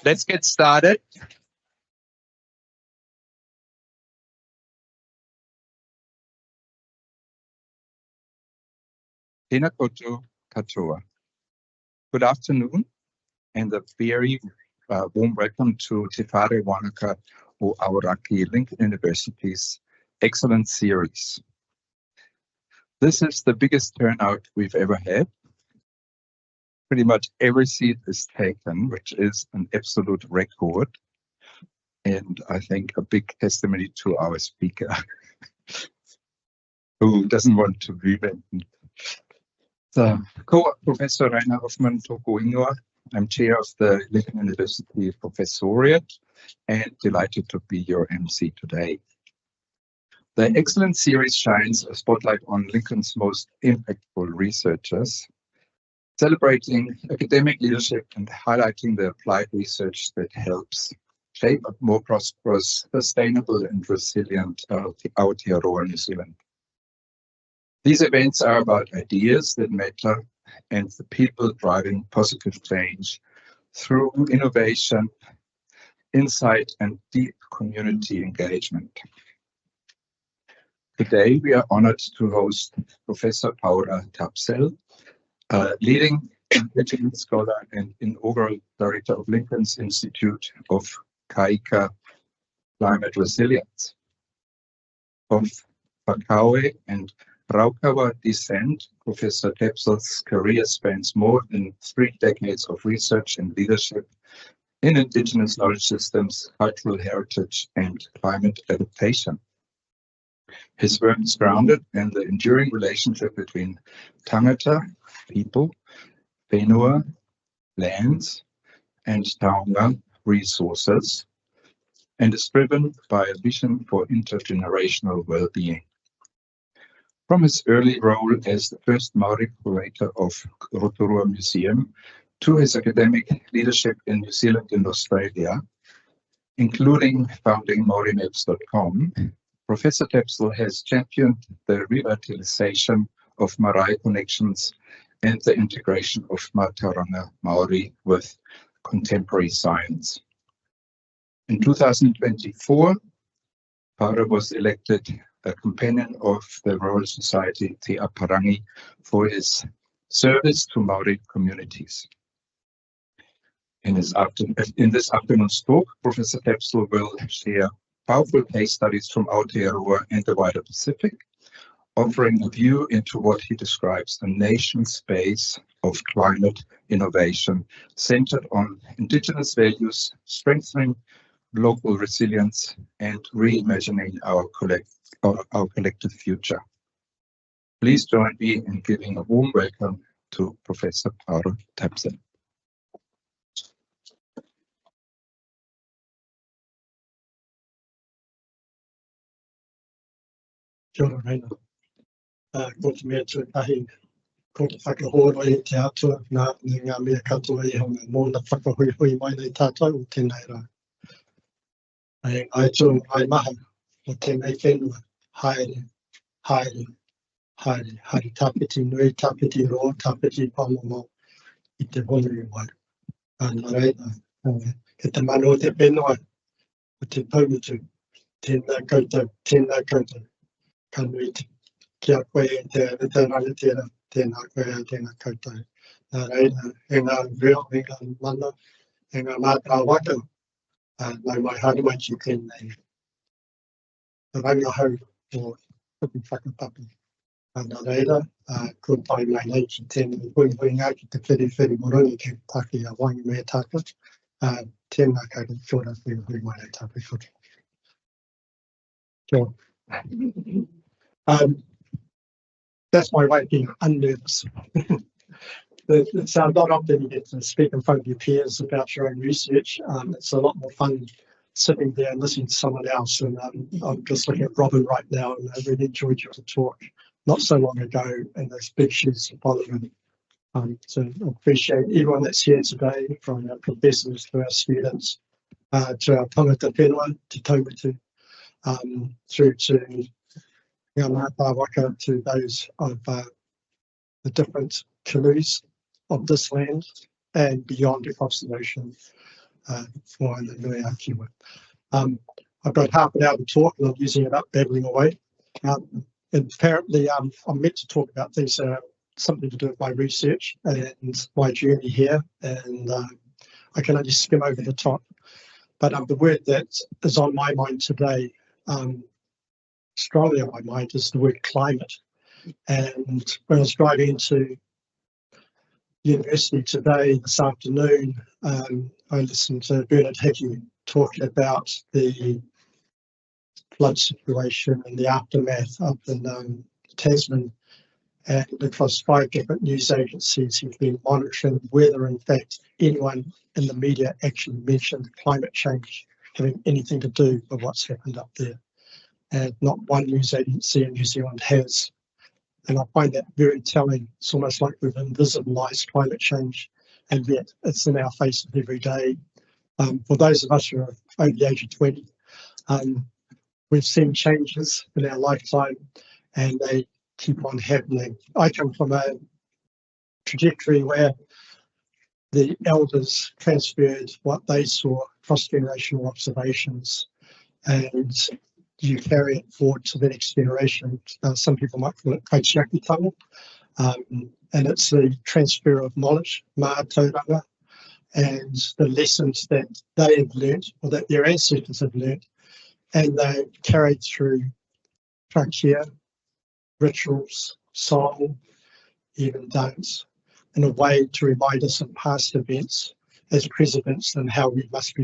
Let's get started. Tēnā koutou katoa. Good afternoon and a very warm welcome to Te Whare Wānaka or Aoraki Lincoln University's Excellence Series. This is the biggest turnout we've ever had. Pretty much every seat is taken, which is an absolute record. And I think a big testimony to our speaker, who doesn't want to be mentioned. So, Professor Rainer Hoffmann tōku ingoa. I'm chair of the Lincoln University Professoriate and delighted to be your MC today. The Excellence Series shines a spotlight on Lincoln's most impactful researchers, celebrating academic leadership and highlighting the applied research that helps shape a more prosperous, sustainable and resilient Aotearoa New Zealand. These events are about ideas that matter and the people driving positive change through innovation, insight and deep community engagement. Today we are honored to host Professor Paora Tapsell, leading Indigenous scholar and inaugural director of Lincoln's Institute of Kāika Climate Resilience. Of Whakaue and Raukawa descent, Professor Tapsell's career spans more than 3 decades of research and leadership in Indigenous knowledge systems, cultural heritage, and climate adaptation. His work is grounded in the enduring relationship between Tangata, people, Whenua, lands, and Taonga, resources, and is driven by a vision for intergenerational well-being. From his early role as the first Maori curator of Rotorua Museum to his academic leadership in New Zealand and Australia, including founding MaoriMaps.com, Professor Tapsell has championed the revitalisation of marae connections and the integration of Mātauranga Māori with contemporary science. In 2024, Paora was elected a companion of the Royal Society Te Aparangi for his service to Māori communities. In this afternoon's talk, Professor Tapsell will share powerful case studies from Aotearoa and the wider Pacific, offering a view into what he describes a nation space of climate innovation centered on Indigenous values, strengthening local resilience, and reimagining our collective future. Please join me in giving a warm welcome to Professor Paora Tapsell. Kia ora reina. Ko te mea tuatahi, ko te whakahoro e te atua, ngā mea katoa e honga mō na whakahui mai nei tātou o tēnei rā. Ai tō ai maha o tēnei whenua, haere, haere, haere, haere tāpiti nui, tāpiti roa, tāpiti pāmomo I te honu wai. Nā reina, ke te mano o te whenua, o te pautu, tēnā koutou. Ka nui kia koe e te rangatira, tēnā koe a tēnā koutou. Nā reina, e ngā reo, e ngā mana, e ngā mātā waka, nau mai haere mai ki tēnei. Rangahau o tuku whakapapi. Nā reira, ko pai mai nei ki tēnei hui ngā ki te whiri moroni ki taki a wangi mea tāka. Tēnā koutou, kia ora hui mai nei tāka whuri. Kia ora. That's my way of being unnervous. It's not often you get to speak in front of your peers about your own research. It's a lot more fun sitting there and listening to someone else. And I'm just looking at Robin right now, and I really enjoyed your talk not so long ago, and those big shoes to follow. So I appreciate everyone that's here today, from our professors to our students, to our tangata whenua, to taumatu, through to Waka, to those of the different canoes of this land and beyond across the ocean. for the nui a kiwa. I've got half an hour to talk and I'm using it up, babbling away. And apparently I'm meant to talk about things that are something to do with my research and my journey here, and I can only skim over the top. But the word that is on my mind today, strongly on my mind, is the word climate. And when I was driving into university today, this afternoon, I listened to Bernard Hickey talking about the flood situation and the aftermath up in Tasman. And across 5 different news agencies, he's been monitoring whether, in fact, anyone in the media actually mentioned climate change having anything to do with what's happened up there. And not one news agency in New Zealand has. And I find that very telling. It's almost like we've invisibilised climate change, and yet it's in our faces every day. For those of us who are over the age of 20, we've seen changes in our lifetime, and they keep on happening. I come from a trajectory where the elders transferred what they saw, cross-generational observations, and you carry it forward to the next generation. Some people might call it kaitiakitanga, and it's the transfer of knowledge, mā-tauranga, and the lessons that they have learnt, or that their ancestors have learnt, and they're carried through prakea, rituals, song, even dance, in a way to remind us of past events as precedents and how we must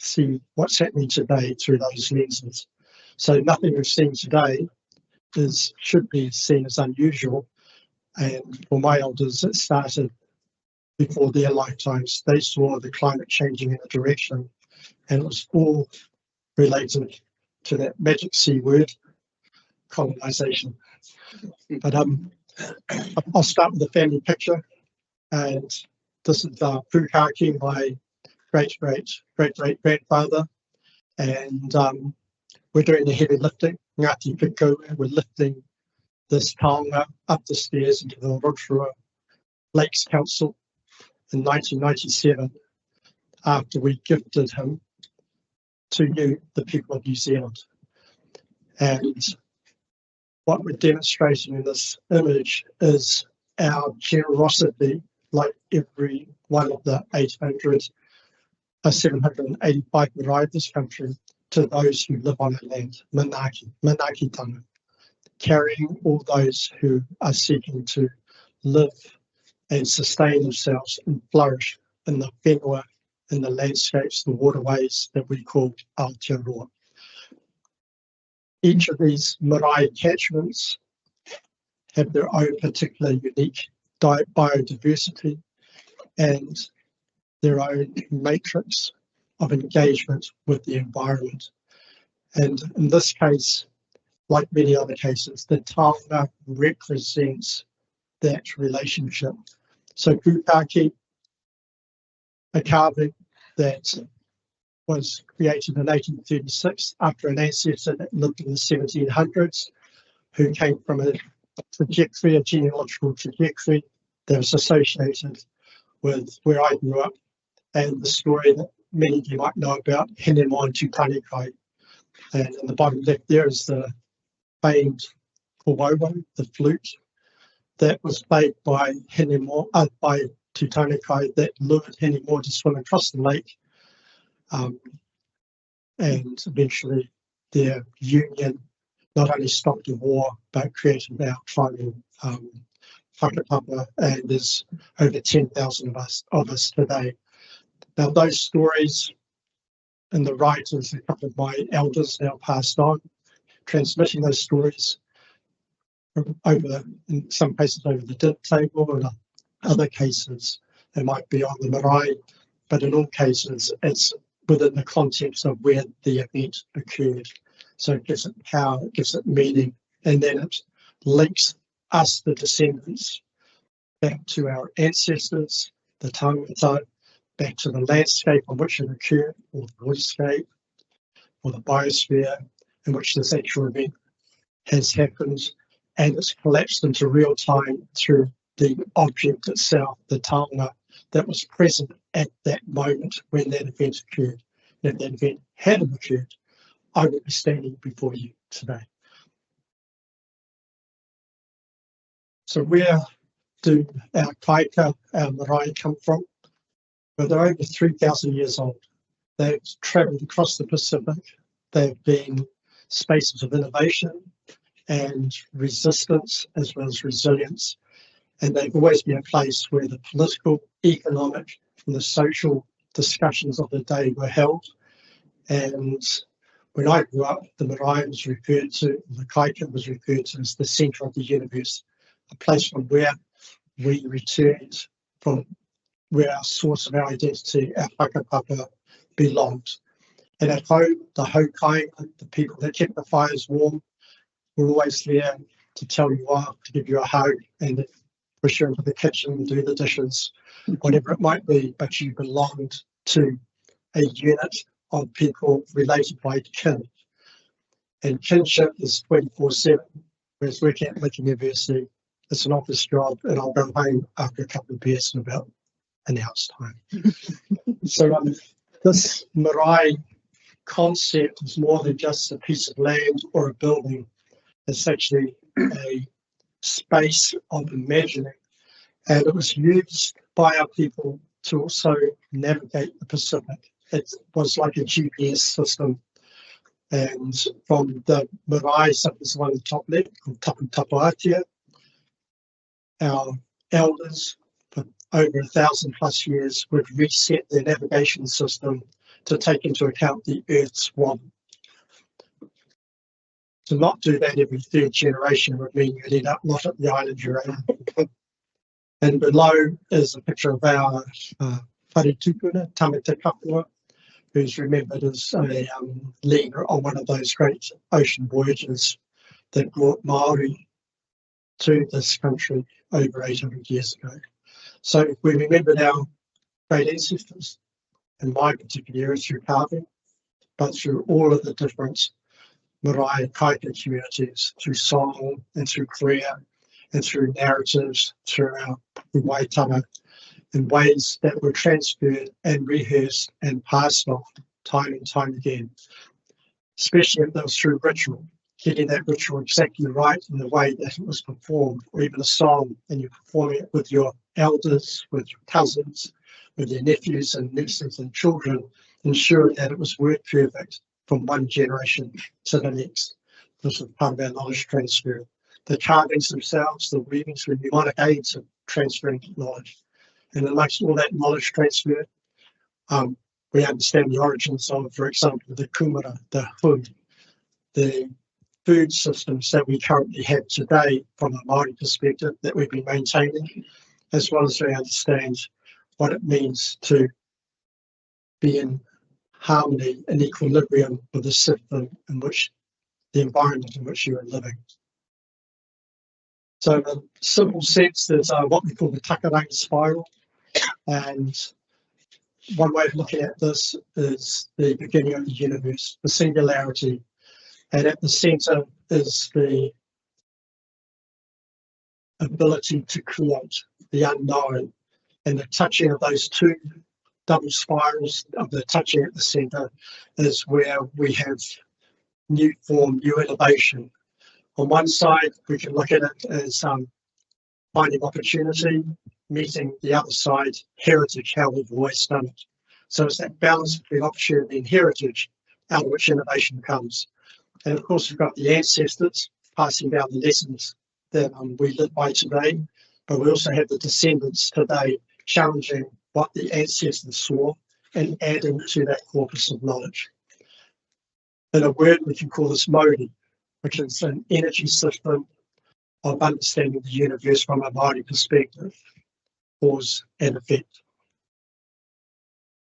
see what's happening today through those lenses. So nothing we've seen today should be seen as unusual. And for my elders, it started before their lifetimes. They saw the climate changing in a direction, and it was all related to that magic C word, colonisation. But I'll start with the family picture, and this is Pukaki, my great-great-great-great-grandfather, and we're doing the heavy lifting. Ngāti Piku, we're lifting this taonga up the stairs into the Rotorua Lakes Council in 1997, after we gifted him to you, the people of New Zealand. And what we're demonstrating in this image is our generosity, like every one of the 785 marae of this country, to those who live on the land, manakitanga, carrying all those who are seeking to live and sustain themselves and flourish in the whenua, in the landscapes, the waterways that we call Aotearoa. Each of these marae catchments have their own particular unique biodiversity and their own matrix of engagement with the environment. And in this case, like many other cases, the taonga represents that relationship. So Pukaki, a carving that was created in 1836 after an ancestor that lived in the 1700s, who came from a trajectory, a genealogical trajectory that was associated with where I grew up, and the story that many of you might know about, Henemon Tūtanikai. And in the bottom left there is the famed kōwauwau, the flute, that was played by by Tūtanikai that lured Henemon to swim across the lake. And eventually their union not only stopped the war, but created our tribal whakapapa, and there's over 10,000 of us today. Now those stories and the writers, a couple of my elders now passed on, transmitting those stories over, in some cases over the dinner table, and other cases it might be on the marae, but in all cases it's within the context of where the event occurred. So it gives it power, it gives it meaning, and then it links us, the descendants, back to our ancestors, the tangata, back to the landscape on which it occurred, or the waterscape, or the biosphere in which this actual event has happened, and it's collapsed into real time through the object itself, the taonga, that was present at that moment when that event occurred. And if that event hadn't occurred, I would be standing before you today. So where do our Kāika, our marae come from? Well, they're over 3,000 years old. They've travelled across the Pacific. They've been spaces of innovation and resistance as well as resilience. And they've always been a place where the political, economic, and the social discussions of the day were held. And when I grew up, the marae was referred to, the Kāika was referred to as the centre of the universe, a place from where we returned, from where our source of our identity, our whakapapa, belonged. And at home, the Kāika, the people that kept the fires warm, were always there to tell you off, to give you a hug, and push you into the kitchen and do the dishes, whatever it might be, but you belonged to a unit of people related by kin. And kinship is 24/7, whereas working at Lincoln University, it's an office job, and I'll go home after a couple of beers in about an hour's time. So this marae concept is more than just a piece of land or a building. It's actually a space of imagining, and it was used by our people to also navigate the Pacific. It was like a GPS system, and from the marae, such as the one on the top left, called Tapu Tapuatia, our elders for over 1,000+ years would reset their navigation system to take into account the Earth's wobble. To not do that every third generation would mean you'd end up not at the island you're at. And below is a picture of our whare tupuna, Tangata Kapua, who's remembered as a leader on one of those great ocean voyages that brought Maori to this country over 800 years ago. So we remembered our great ancestors, in my particular area through carving, but through all of the different marae and Kāika communities, through song and through prayer and through narratives, through our waitara, in ways that were transferred and rehearsed and passed on time and time again, especially if that was through ritual, getting that ritual exactly right in the way that it was performed, or even a song, and you're performing it with your elders, with your cousins, with your nephews and nieces and children, ensuring that it was word perfect from one generation to the next. This is part of our knowledge transfer. The carvings themselves, the weavings, were mnemonic aids of transferring knowledge. And amongst all that knowledge transfer, we understand the origins of, for example, the kumara, the hood, the food systems that we currently have today from a Māori perspective that we've been maintaining, as well as we understand what it means to be in harmony and equilibrium with the system in which, the environment in which you are living. So the simple sense is what we call the takaranga spiral, and one way of looking at this is the beginning of the universe, the singularity, and at the centre is the ability to create, the unknown, and the touching of those two double spirals of the touching at the centre is where we have new form, new innovation. On one side, we can look at it as finding opportunity, meeting the other side, heritage, how we've always done it. So it's that balance between opportunity and heritage, out of which innovation comes. And of course, we've got the ancestors passing down the lessons that we live by today, but we also have the descendants today challenging what the ancestors saw and adding to that corpus of knowledge. In a word, we can call this Māori, which is an energy system of understanding the universe from a Māori perspective, cause and effect.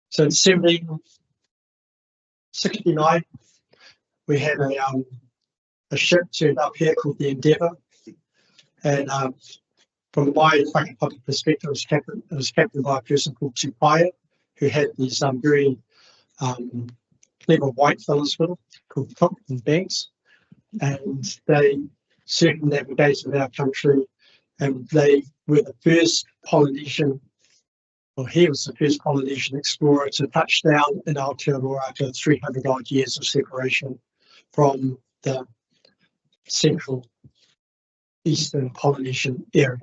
So in 1769, we had a ship turned up here called the Endeavour, and from my public perspective, it was captained by a person called Tupaia, who had these very clever white fellows with him, called Cook and Banks, and they circumnavigated our country, and they were the first Polynesian Well, he was the first Polynesian explorer to touch down in Aotearoa after 300 odd years of separation from the central eastern Polynesian area.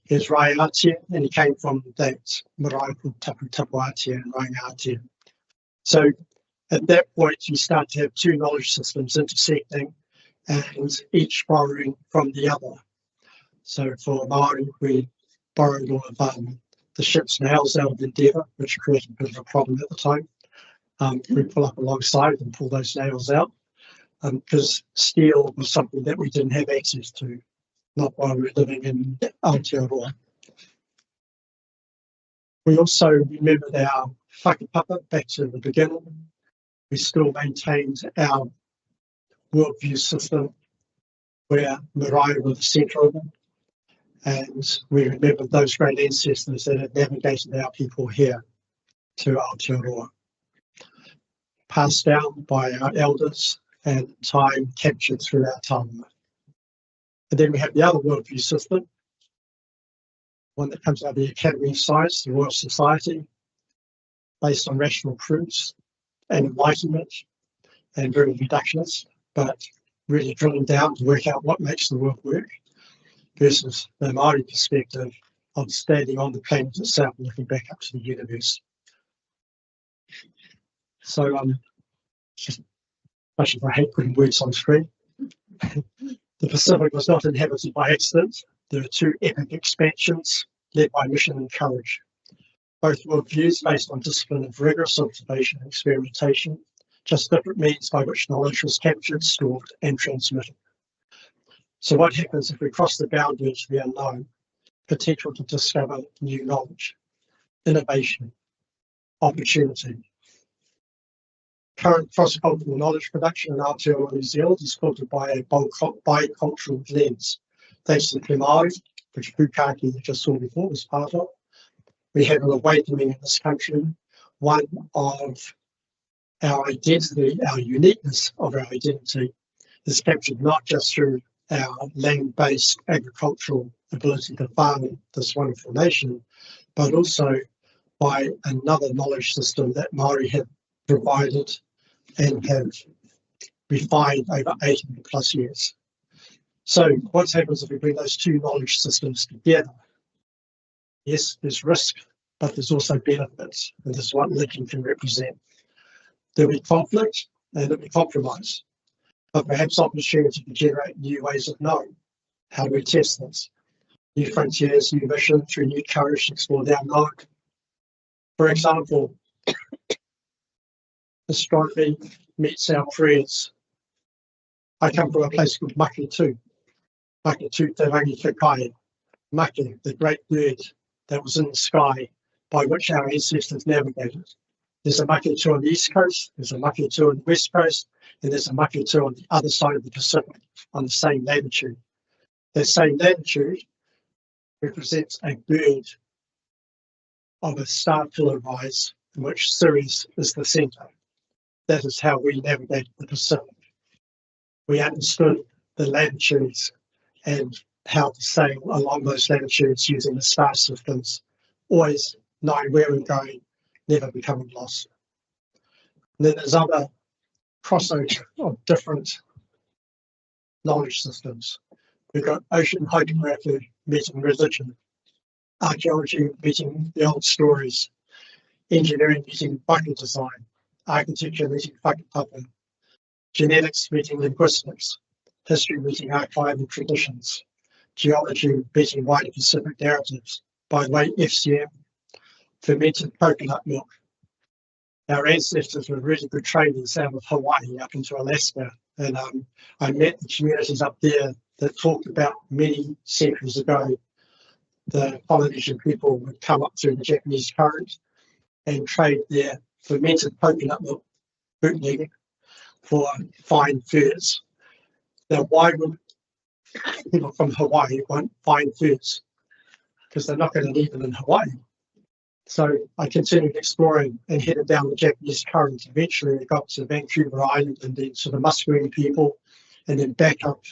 He was Raiatea, and he came from that marae called Tapuatea and Raiatea. So at that point, you start to have two knowledge systems intersecting and each borrowing from the other. So for Māori, we borrowed all of the ship's nails out of Endeavour, which created a bit of a problem at the time. We pull up alongside and pull those nails out because steel was something that we didn't have access to, not while we were living in Aotearoa. We also remembered our whakapapa back to the beginning. We still maintained our worldview system where marae were the centre of it. And we remembered those great ancestors that had navigated our people here to Aotearoa, passed down by our elders and time captured through our taonga. And then we have the other worldview system, one that comes out of the Academy of Science, the Royal Society, based on rational proofs and enlightenment, and very reductionist, but really drilling down to work out what makes the world work, versus the Māori perspective of standing on the planet itself and looking back up to the universe. So, just much as I hate putting words on screen, the Pacific was not inhabited by accident. There are two epic expansions led by mission and courage. Both worldviews based on discipline of rigorous observation and experimentation, just different means by which knowledge was captured, stored, and transmitted. So what happens if we cross the boundary into the unknown? Potential to discover new knowledge, innovation, opportunity. Current cross-cultural knowledge production in Aotearoa, New Zealand is filtered by a bicultural lens. Thanks to the Māori, which Pukaki you just saw before was part of. We have an awakening in this country, one of our identity, our uniqueness of our identity is captured not just through our land-based agricultural ability to farm this wonderful nation, but also by another knowledge system that Māori have provided and have refined over 800 plus years. So what happens if we bring those two knowledge systems together? Yes, there's risk, but there's also benefits, and this is what linking can represent. There'll be conflict and there'll be compromise, but perhaps opportunity to generate new ways of knowing. How do we test this? New frontiers, new mission, through new courage to explore the unknown. For example, astronomy meets our prayers. I come from a place called Maki Te Rangi Kakai. Maki, the great bird that was in the sky by which our ancestors navigated. There's a Maki Te on the east coast, there's a Maki Te on the west coast, and there's a Maki Te on the other side of the Pacific on the same latitude. That same latitude represents a bird of a star-pillar rise in which Sirius is the centre. That is how we navigate the Pacific. We understood the latitudes and how to sail along those latitudes using the star systems, always knowing where we're going, never becoming lost. And then there's other crossover of different knowledge systems. We've got ocean hydrography meeting religion, archaeology meeting the old stories, engineering meeting bucket design, architecture meeting whakapapa, genetics meeting linguistics, history meeting archival traditions, geology meeting wider Pacific narratives. By the way, FCM, fermented coconut milk. Our ancestors were really good traders out of Hawaii up into Alaska, and I met the communities up there that talked about many centuries ago. The Polynesian people would come up through the Japanese current and trade their fermented coconut milk, bootlegging, for fine furs. Now, why would people from Hawaii want fine furs? Because they're not going to need them in Hawaii. So I continued exploring and headed down the Japanese current. Eventually I got to Vancouver Island and then to the Musqueam people, and then back up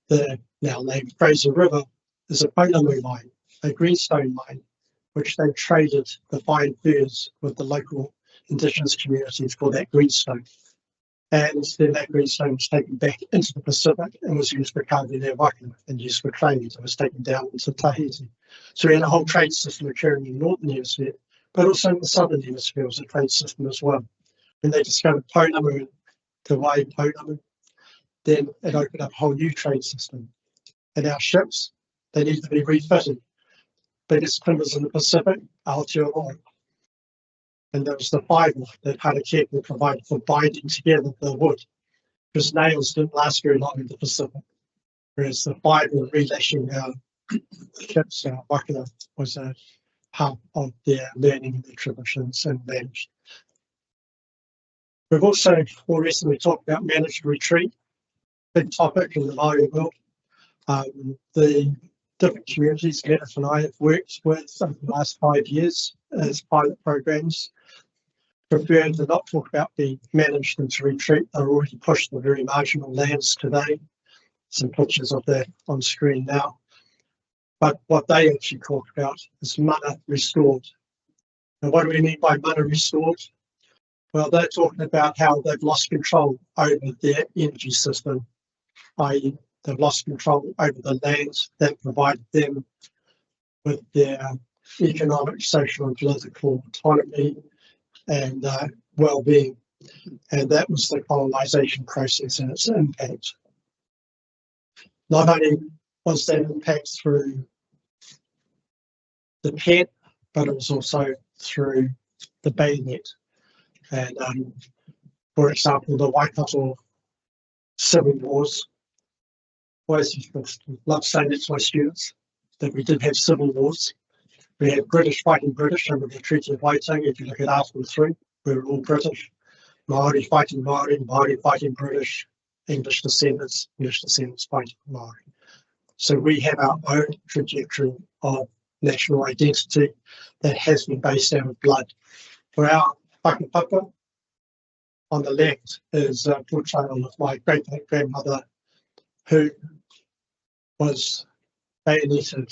the now named Fraser River. There's a Pounamu mine, a greenstone mine, which they traded the fine furs with the local Indigenous communities for that greenstone. And then that greenstone was taken back into the Pacific and was used for carving their waka and used for trade. It was taken down into Tahiti. So we had a whole trade system occurring in the Northern Hemisphere, but also in the Southern Hemisphere was a trade system as well. When they discovered Pounamu and Te Whare Pounamu, then it opened up a whole new trade system. And our ships, they needed to be refitted. Biggest timbers in the Pacific, Aotearoa. And there was the fibre that Aoraki provided for binding together the wood, because nails didn't last very long in the Pacific. Whereas the fibre and relashing our ships, our waka, was a part of their learning and their traditions and managed. We've also more recently talked about managed retreat, big topic in the Māori world. The different communities Meredith and I have worked with over the last 5 years as pilot programs prefer to not talk about being managed into retreat. They're already pushed the very marginal lands today. Some pictures of that on screen now. But what they actually talk about is mana restored. And what do we mean by mana restored? Well, they're talking about how they've lost control over their energy system, i.e. they've lost control over the lands that provided them with their economic, social and political autonomy and well-being. And that was the colonisation process and its impact. Not only was that impact through the pet, but it was also through the bayonet. And for example, the Waikato civil wars, I always love saying that to my students, that we did have civil wars. We had British fighting British under the Treaty of Waitangi. If you look at Article 3, we were all British. Māori fighting Māori, Māori fighting British, English descendants fighting Māori. So we have our own trajectory of national identity that has been based out of blood. For our whakapapa, on the left is a portrayal of my great-great-grandmother who was bayoneted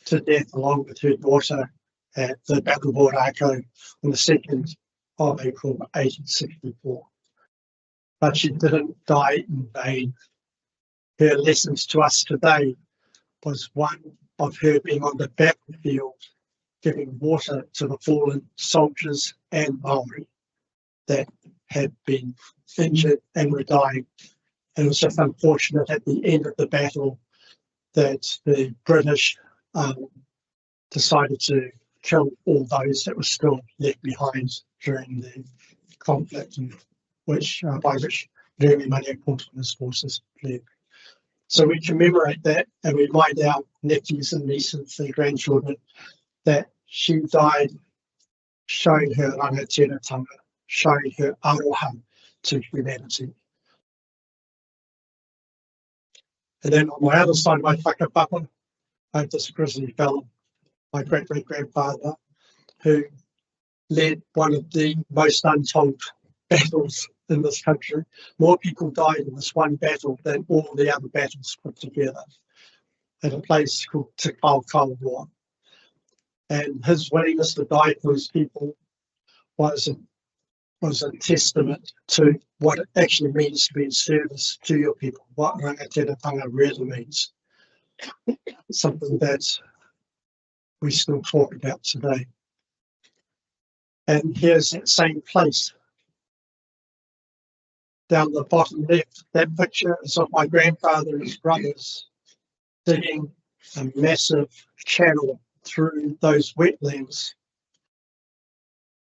to death along with her daughter at the Battle of Aoraki on the 2nd of April 1864. But she didn't die in vain. Her lessons to us today was one of her being on the battlefield, giving water to the fallen soldiers and Māori that had been injured and were dying. And it was just unfortunate at the end of the battle that the British decided to kill all those that were still left behind during the conflict, and by which very many and his forces fled. So we commemorate that, and we remind our nephews and nieces and grandchildren that she died showing her rangatira, showing her aroha to humanity. And then on my other side of my whakapapa, I have this grizzly fellow, my great-great-grandfather, who led one of the most untold battles in this country. More people died in this one battle than all the other battles put together at a place called Te Whare. And his willingness to die for his people was a testament to what it actually means to be in service to your people, what rangatira really means. Something that we still talk about today. And here's that same place. Down the bottom left, that picture is of my grandfather and his brothers digging a massive channel through those wetlands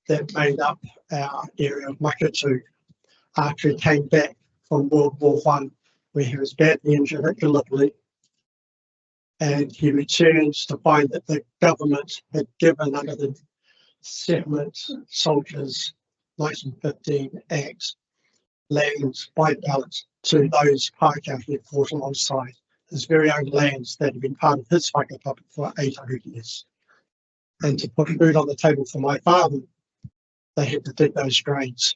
that made up our area of Makatu after he came back from World War I, where he was badly injured at Gallipoli. And he returns to find that the government had given, under the Settlement Soldiers 1915 Act, lands by ballot to those Kāika who fought alongside his very own lands that had been part of his whakapapa for 800 years. And to put food on the table for my father, they had to dig those drains,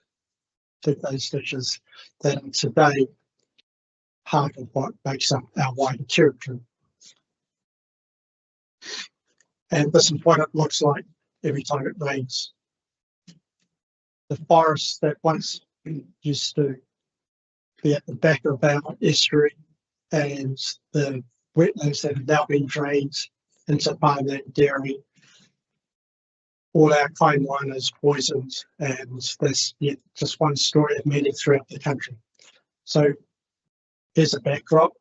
dig those ditches that are today part of what makes up our wider territory. And this is what it looks like every time it rains. The forest that once used to be at the back of our estuary and the wetlands that have now been drained into farmland, dairy, all our fine wine is poisoned, and there's yet just one story of many throughout the country. So here's a backdrop,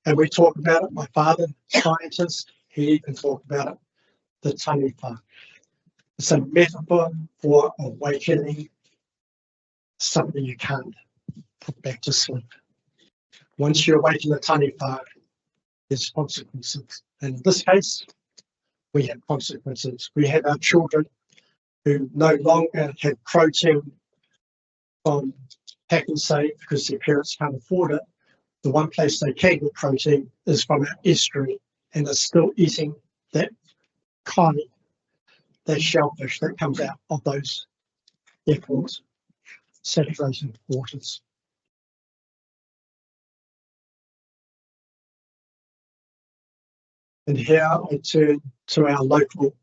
and we talk about it. My father, scientist, he even talked about it, the taniwha. It's a metaphor for awakening something you can't put back to sleep. Once you awaken the taniwha, there's consequences. And in this case, we have consequences. We have our children who no longer have protein from pack and save because their parents can't afford it. The one place they can get protein is from our estuary, and they're still eating that kai, that shellfish that comes out of those airport saturated waters. And here I turn to our local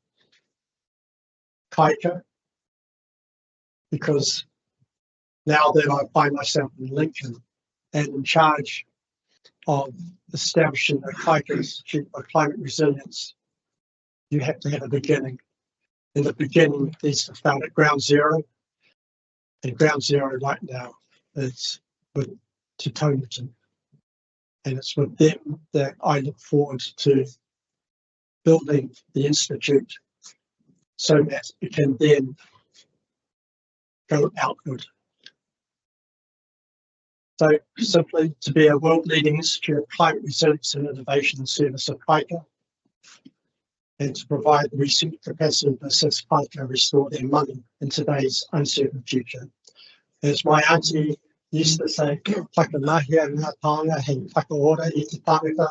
Kāika, because now that I find myself in Lincoln and in charge of establishing a Kāika Institute for Climate Resilience, you have to have a beginning. In the beginning, needs to start at ground zero, and ground zero right now is with Taonga. And it's with them that I look forward to building the Institute so that it can then go outward. So simply to be a world-leading Institute of Climate Resilience and Innovation in service of Kāika, and to provide the research capacity to assist Kāika restore their money in today's uncertain future. As my auntie used to say, whakanahia ngā taonga hei whakaora I te tāngata,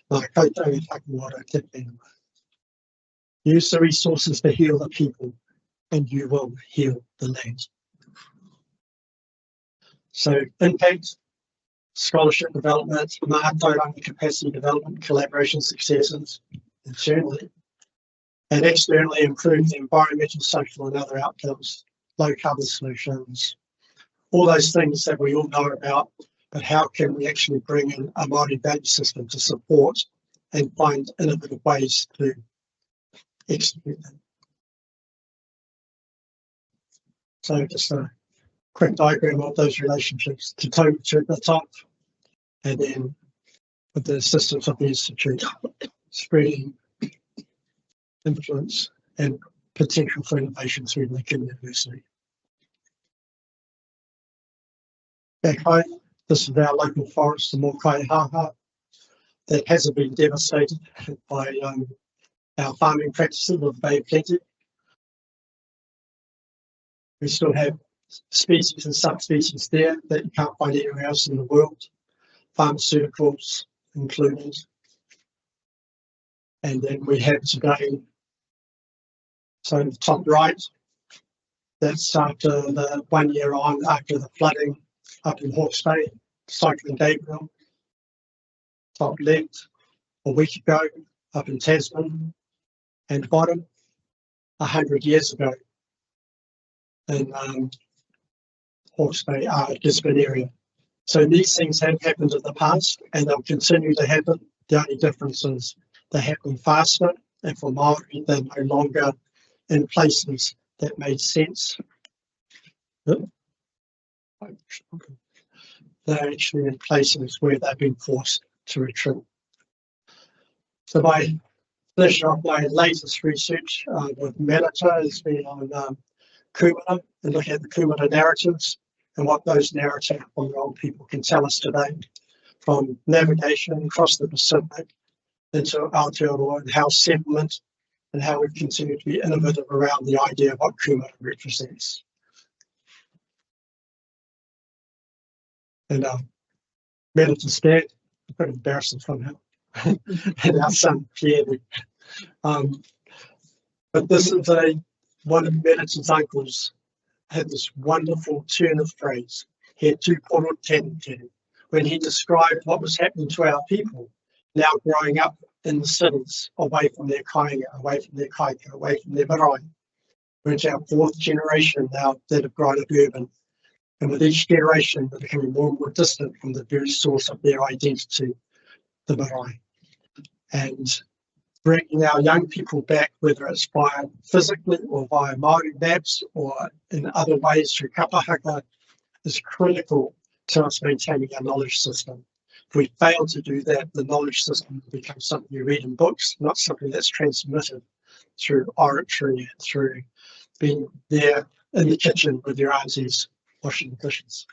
ngā koutou I whakaora te whenua. Use the resources to heal the people, and you will heal the land. So impact, scholarship development, mātauranga capacity development, collaboration successes, internally, and externally improve the environmental, social and other outcomes, low carbon solutions, all those things that we all know about, but how can we actually bring in a Māori value system to support and find innovative ways to execute them. So just a quick diagram of those relationships to Taonga at the top, and then with the assistance of the Institute, spreading influence and potential for innovation through Lincoln University. Back home, this is our local forest, the Mokai Haha, that hasn't been devastated by our farming practices of the Bay of Plenty. We still have species and subspecies there that you can't find anywhere else in the world, pharmaceuticals included. And then we have today, so in the top right, that's after the 1 year on, after the flooding up in Hawke's Bay, Cyclone Gabriel. Top left, a week ago, up in Tasman. And bottom, 100 years ago, in Hawke's Bay, Gisborne area. So these things have happened in the past, and they'll continue to happen. The only difference is they happen faster, and for Māori, they're no longer in places that made sense. They're actually in places where they've been forced to retreat. So by finishing off my latest research with Manata has been on kumara, and looking at the kumara narratives and what those narratives from the old people can tell us today, from navigation across the Pacific into Aotearoa, and how settlement and how we've continued to be innovative around the idea of what kumara represents. And Manata's dad, a bit embarrassing from him, and our son Pierre. But this is one of Manata's uncles had this wonderful turn of phrase. He had two poro tēnei. When he described what was happening to our people, now growing up in the cities, away from their kāinga, away from their Kāika, away from their marae. We're into our fourth generation now that have grown up urban. And with each generation, they're becoming more and more distant from the very source of their identity, the marae. And bringing our young people back, whether it's via physically or via Māori maps or in other ways through kapahaka, is critical to us maintaining our knowledge system. If we fail to do that, the knowledge system becomes something you read in books, not something that's transmitted through oratory, through being there in the kitchen with your aunties washing the dishes.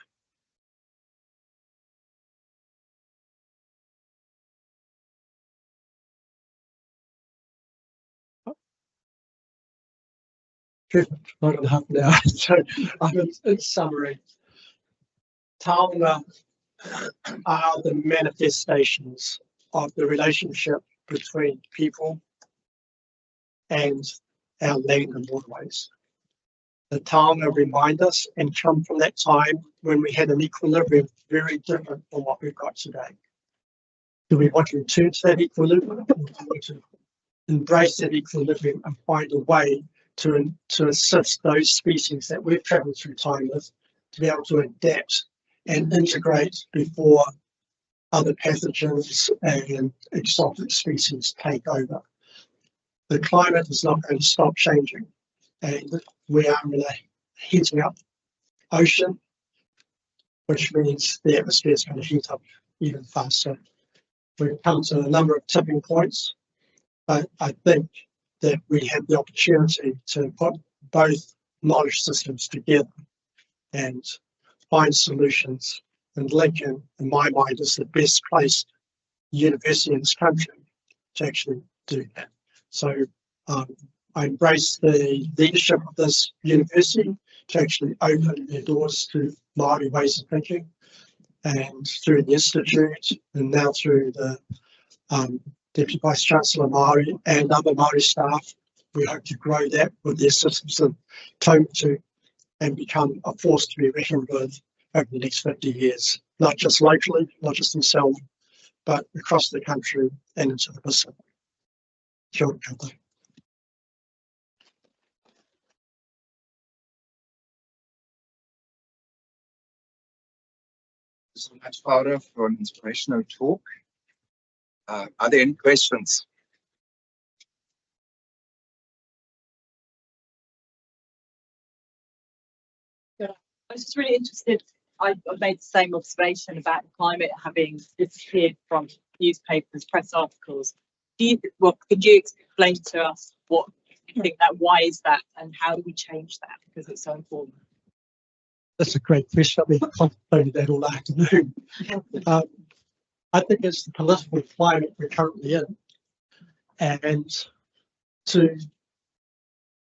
Perfect, 1.5 an hour. So in summary, Taonga are the manifestations of the relationship between people and our land and waterways. The Taonga remind us and come from that time when we had an equilibrium very different from what we've got today. Do we want to return to that equilibrium, or do we want to embrace that equilibrium and find a way to assist those species that we've travelled through time with to be able to adapt and integrate before other pathogens and exotic species take over? The climate is not going to stop changing, and we are in a heating up ocean, which means the atmosphere is going to heat up even faster. We've come to a number of tipping points, but I think that we have the opportunity to put both knowledge systems together and find solutions. And Lincoln, in my mind, is the best placed university in this country to actually do that. So I embrace the leadership of this university to actually open their doors to Māori ways of thinking, and through the Institute and now through the Deputy Vice Chancellor Māori and other Māori staff, we hope to grow that with the assistance of Taonga and become a force to be reckoned with over the next 50 years, not just locally, not just in Selma, but across the country and into the Pacific. Kia ora koutou. So much, Paora, for an inspirational talk. Are there any questions? Yeah, I was just really interested. I made the same observation about climate having disappeared from newspapers, press articles. Could you explain to us what you think that? Why is that, and how do we change that? Because it's so important. That's a great question. I've been contemplating that all afternoon. I think it's the political climate we're currently in, and to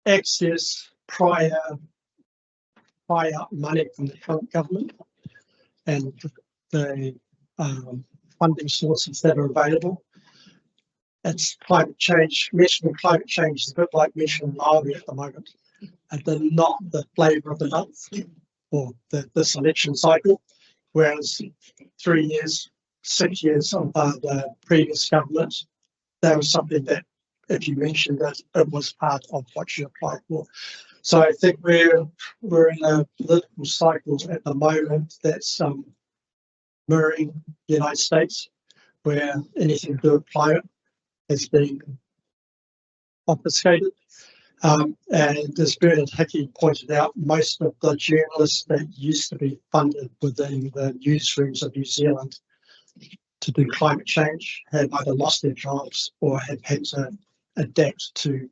access prior money from the current government and the funding sources that are available. It's climate change. Mentioning climate change is a bit like mentioning Māori at the moment, and they're not the flavour of the month or this election cycle, whereas 3 years, 6 years of the previous government, there was something that, if you mentioned that, it was part of what you applied for. So I think we're in a political cycle at the moment that's mirroring the United States, where anything to do with climate has been obfuscated. And as Bernard Hickey pointed out, most of the journalists that used to be funded within the newsrooms of New Zealand to do climate change have either lost their jobs or have had to adapt to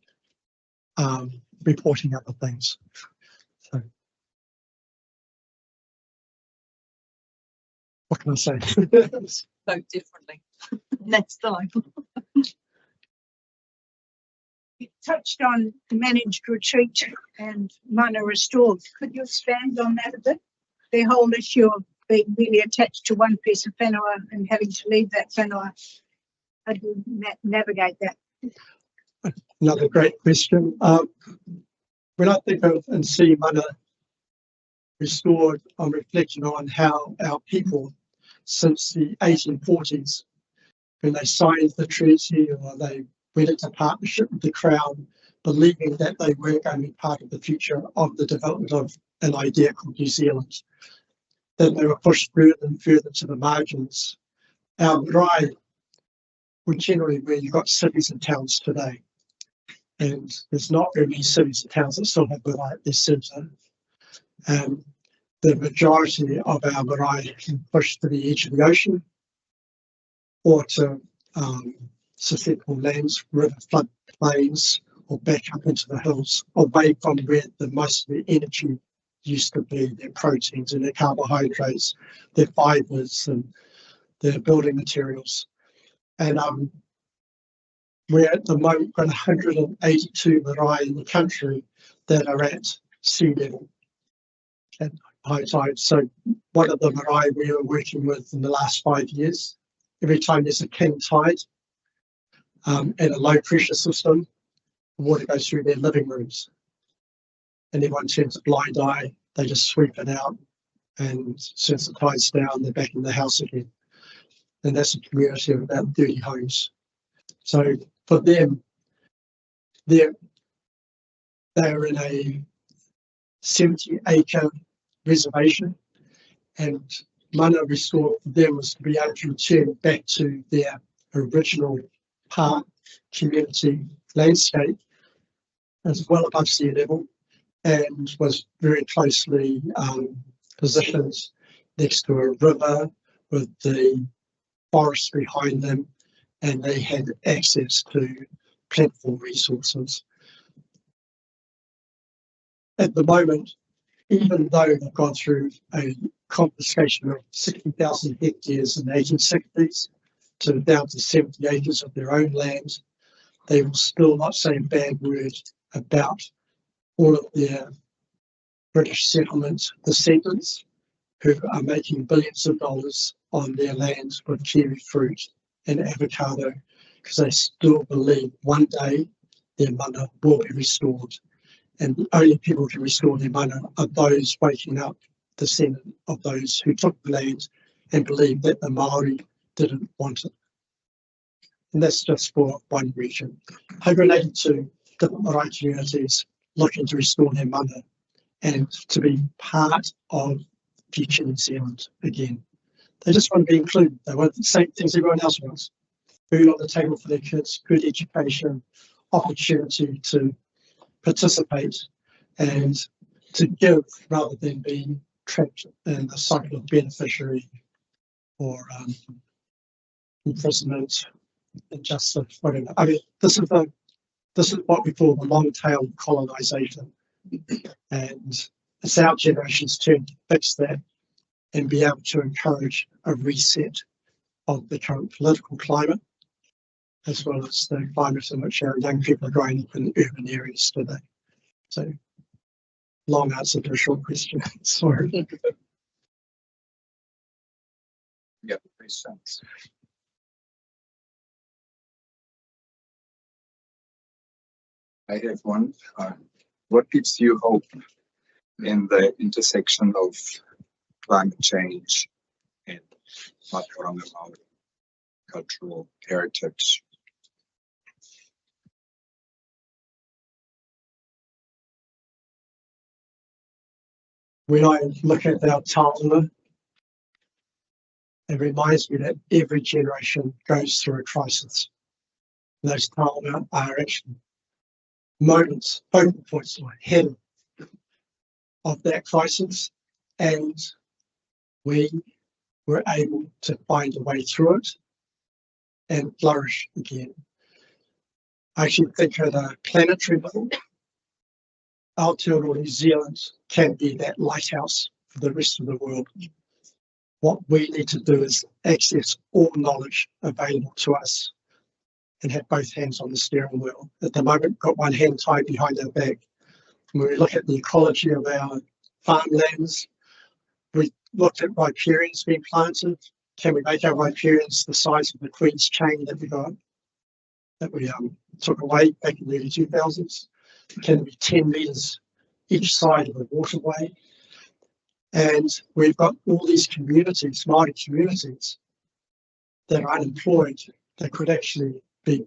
reporting other things. So, what can I say? Vote differently next time. You touched on managed retreat and mana restored. Could you expand on that a bit? The whole issue of being really attached to one piece of whenua and having to leave that whenua. How do you navigate that? Another great question. When I think of and see mana restored, I'm reflecting on how our people since the 1840s when they signed the treaty or they went into partnership with the Crown, believing that they were going to be part of the future of the development of an idea called New Zealand. Then they were pushed further and further to the margins. Our marae were generally where you've got cities and towns today. And there's not very many cities and towns that still have marae at their centre. The majority of our marae can push to the edge of the ocean or to susceptible lands, river floodplains, or back up into the hills, away from where most of the energy used to be, their proteins and their carbohydrates, their fibres and their building materials. And we're at the moment got 182 marae in the country that are at sea level at high tide. So one of the marae we were working with in the last 5 years, every time there's a king tide and a low pressure system, the water goes through their living rooms. And everyone turns a blind eye, they just sweep it out, and since the tide's down, they're back in the house again. And that's a community of about 30 homes. So for them, they're in a 70-acre reservation, and mana restored for them was to be able to return back to their original park community landscape as well above sea level, and was very closely positioned next to a river with the forest behind them, and they had access to plentiful resources. At the moment, even though they've gone through a confiscation of 60,000 hectares in the 1860s to down to 70 acres of their own land, they will still not say a bad word about all of their British settlement descendants who are making billions of dollars on their land with kiwi fruit and avocado, because they still believe one day their mana will be restored. And the only people who can restore their mana are those waking up descendant of those who took the land and believed that the Māori didn't want it. And that's just for one region. 182 different marae communities looking to restore their mana and to be part of future New Zealand again. They just want to be included. They want the same things everyone else wants. Food on the table for their kids, good education, opportunity to participate and to give rather than being trapped in the cycle of beneficiary or imprisonment, injustice, whatever. I mean, this is what we call the long tail of colonisation, and it's our generation's turn to fix that and be able to encourage a reset of the current political climate, as well as the climate in which our young people are growing up in urban areas today. So, long answer to a short question. Sorry. Yeah, makes sense. I have one. What gives you hope in the intersection of climate change and Mātauranga Māori cultural heritage? When I look at our Taonga, it reminds me that every generation goes through a crisis. Those Taonga are actually moments, focal points ahead of that crisis, and we were able to find a way through it and flourish again. I actually think at a planetary level, Aotearoa New Zealand can be that lighthouse for the rest of the world. What we need to do is access all knowledge available to us and have both hands on the steering wheel. At the moment, got one hand tied behind our back. When we look at the ecology of our farmlands, we looked at riparians being planted. Can we make our riparians the size of the Queen's chain that we took away back in the early 2000s? Can it be 10 metres each side of the waterway? And we've got all these communities, Māori communities, that are unemployed, that could actually be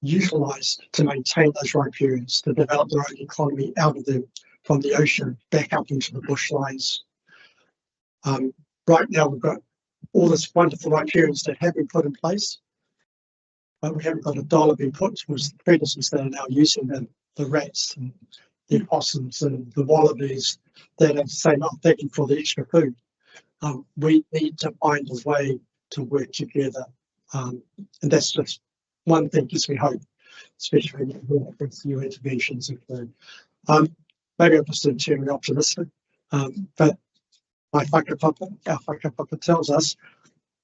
utilised to maintain those riparians, to develop their own economy out of them from the ocean back up into the bushlands. Right now we've got all this wonderful riparians that have been put in place, but we haven't got a dollar being put towards the predators that are now using them, the rats and the opossums and the wallabies that are saying, oh, thank you for the extra food. We need to find a way to work together. And that's just one thing gives me hope, especially with new interventions. Maybe I'm just internally optimistic, but my whakapapa, our whakapapa tells us,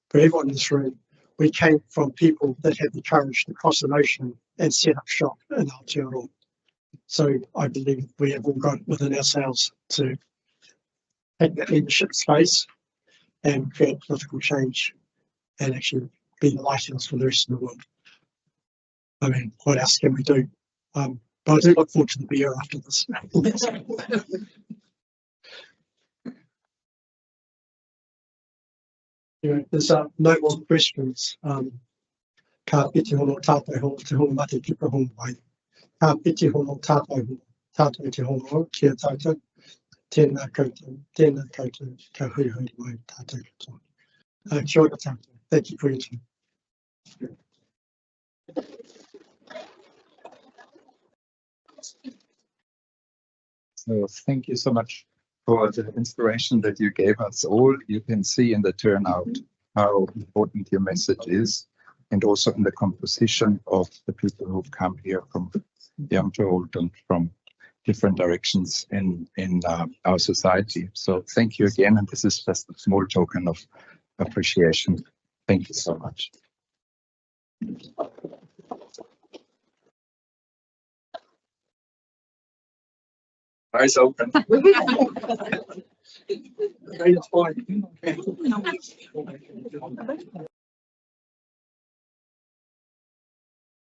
for everyone in this room, we came from people that had the courage to cross an ocean and set up shop in Aotearoa. So I believe we have all got it within ourselves to take that leadership space and create political change and actually be the lighthouse for the rest of the world. I mean, what else can we do? But I do look forward to the beer after this. There's no more questions. Ka piti hono tātou hono te hono mate kipa hono mai. Ka piti hono tātou te hono kia tātou. Tēnā koutou, ka hui hui mai tātou katoa. Kia ora tātou. Thank you for your time. So thank you so much for the inspiration that you gave us all. You can see in the turnout how important your message is, and also in the composition of the people who've come here from young to old and from different directions in our society. So thank you again, and this is just a small token of appreciation. Thank you so much. Eyes open. Great, fine.